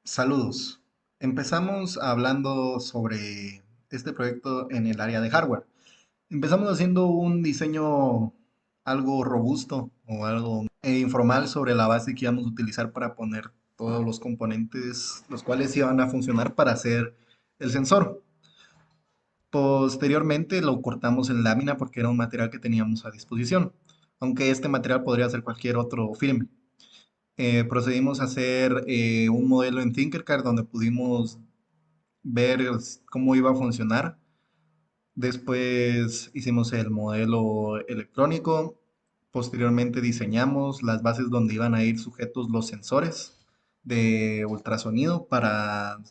Saludos. Empezamos hablando sobre este proyecto en el área de hardware. Empezamos haciendo un diseño algo robusto o algo informal sobre la base que íbamos a utilizar para poner todos los componentes, los cuales iban a funcionar para hacer el sensor. Posteriormente lo cortamos en lámina porque era un material que teníamos a disposición, aunque este material podría ser cualquier otro filme. Procedimos a hacer un modelo en Tinkercad donde pudimos ver cómo iba a funcionar. Después hicimos el modelo electrónico. Posteriormente diseñamos las bases donde iban a ir sujetos los sensores de ultrasonido para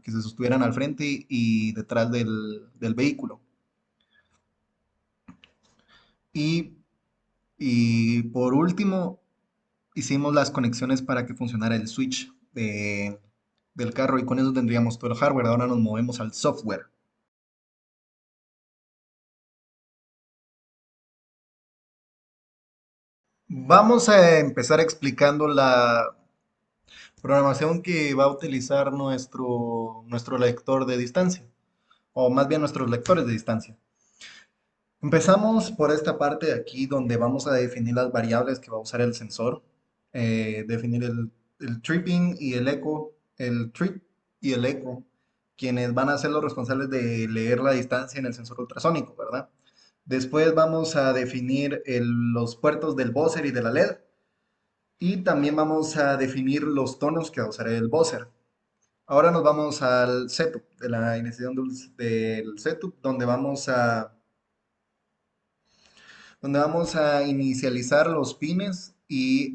que se sostuvieran al frente y detrás del vehículo. Y, y por último, hicimos las conexiones para que funcionara el switch del carro y con eso tendríamos todo el hardware. Ahora nos movemos al software. Vamos a empezar explicando la programación que va a utilizar nuestro lector de distancia, o más bien nuestros lectores de distancia. Empezamos por esta parte de aquí donde vamos a definir las variables que va a usar el sensor, definir el tripping y el eco, el trip y el eco, quienes van a ser los responsables de leer la distancia en el sensor ultrasónico, ¿verdad? Después vamos a definir los puertos del buzzer y de la LED. Y también vamos a definir los tonos que va a usar el buzzer. Ahora nos vamos al setup, de la iniciación del setup, donde vamos a inicializar los pines y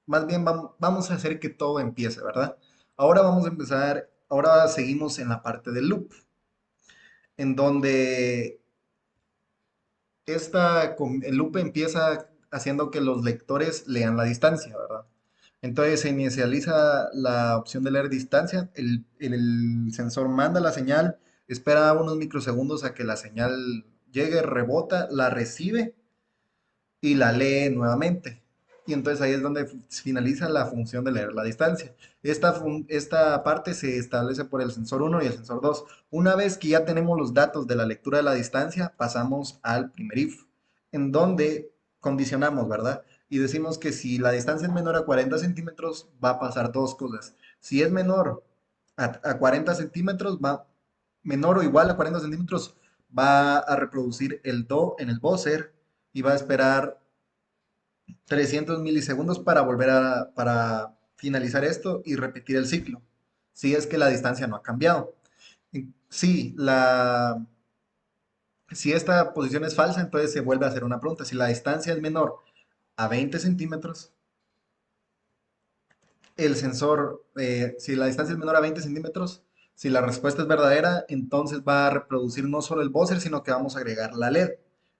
más bien vamos a hacer que todo empiece, ¿verdad? Ahora vamos a empezar, ahora seguimos en la parte del loop, en donde el loop empieza haciendo que los lectores lean la distancia, ¿verdad? Entonces se inicializa la opción de leer distancia, el sensor manda la señal, espera unos microsegundos a que la señal llegue, rebota, la recibe y la lee nuevamente. Y entonces ahí es donde finaliza la función de leer la distancia. Esta parte se establece por el sensor uno y el sensor 2. Una vez que ya tenemos los datos de la lectura de la distancia, pasamos al primer if, en donde condicionamos, ¿verdad? Y decimos que si la distancia es menor a 40 centímetros, va a pasar dos cosas. Si es menor a 40 centímetros, menor o igual a 40 centímetros, va a reproducir el do en el buzzer y va a esperar 300 milisegundos para finalizar esto y repetir el ciclo, si es que la distancia no ha cambiado. Si, si esta posición es falsa, entonces se vuelve a hacer una pregunta. Si la distancia es menor a 20 centímetros, si la distancia es menor a 20 centímetros, si la respuesta es verdadera, entonces va a reproducir no solo el buzzer, sino que vamos a agregar la LED.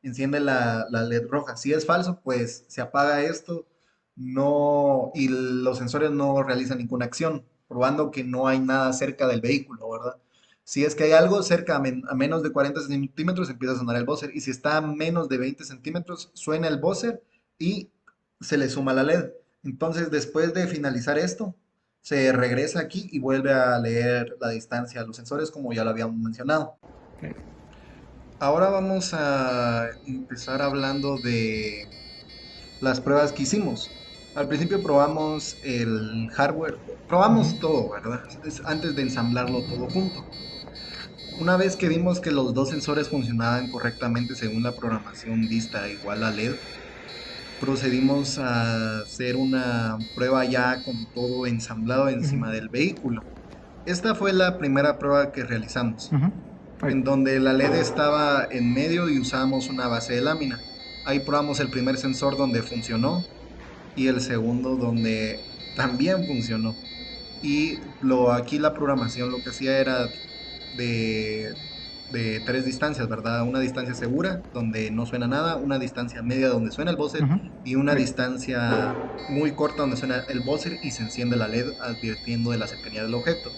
Enciende la LED roja. Si es falso, pues se apaga esto y los sensores no realizan ninguna acción, probando que no hay nada cerca del vehículo, ¿verdad? Si es que hay algo cerca a menos de 40 centímetros, empieza a sonar el buzzer. Y si está a menos de 20 centímetros, suena el buzzer y se le suma la LED. Entonces, después de finalizar esto, se regresa aquí y vuelve a leer la distancia a los sensores, como ya lo habíamos mencionado. Okay. Ahora vamos a empezar hablando de las pruebas que hicimos. Al principio probamos el hardware, probamos todo, ¿verdad? Antes de ensamblarlo todo junto. Una vez que vimos que los dos sensores funcionaban correctamente según la programación vista igual a LED, procedimos a hacer una prueba ya con todo ensamblado encima del vehículo. Esta fue la primera prueba que realizamos, Right. en donde la LED estaba en medio y usamos una base de lámina. Ahí probamos el primer sensor donde funcionó y el segundo donde también funcionó. Aquí la programación lo que hacía era de, de tres distancias, ¿verdad? Una distancia segura, donde no suena nada, una distancia media donde suena el buzzer y una Right. distancia muy corta donde suena el buzzer y se enciende la LED advirtiendo de la cercanía del objeto.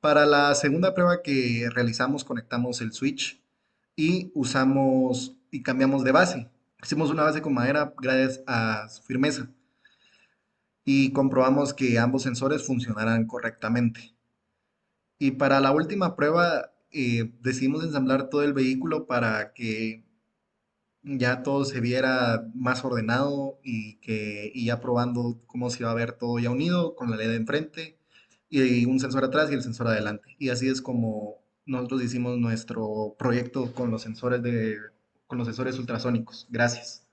Para la segunda prueba que realizamos, conectamos el switch y cambiamos de base. Hicimos una base con madera gracias a su firmeza. y comprobamos que ambos sensores funcionaran correctamente. Y para la última prueba decidimos ensamblar todo el vehículo para que ya todo se viera más ordenado y ya probando cómo se iba a ver todo ya unido con la LED enfrente y un sensor atrás y el sensor adelante. Y así es como nosotros hicimos nuestro proyecto con los sensores ultrasónicos. Gracias.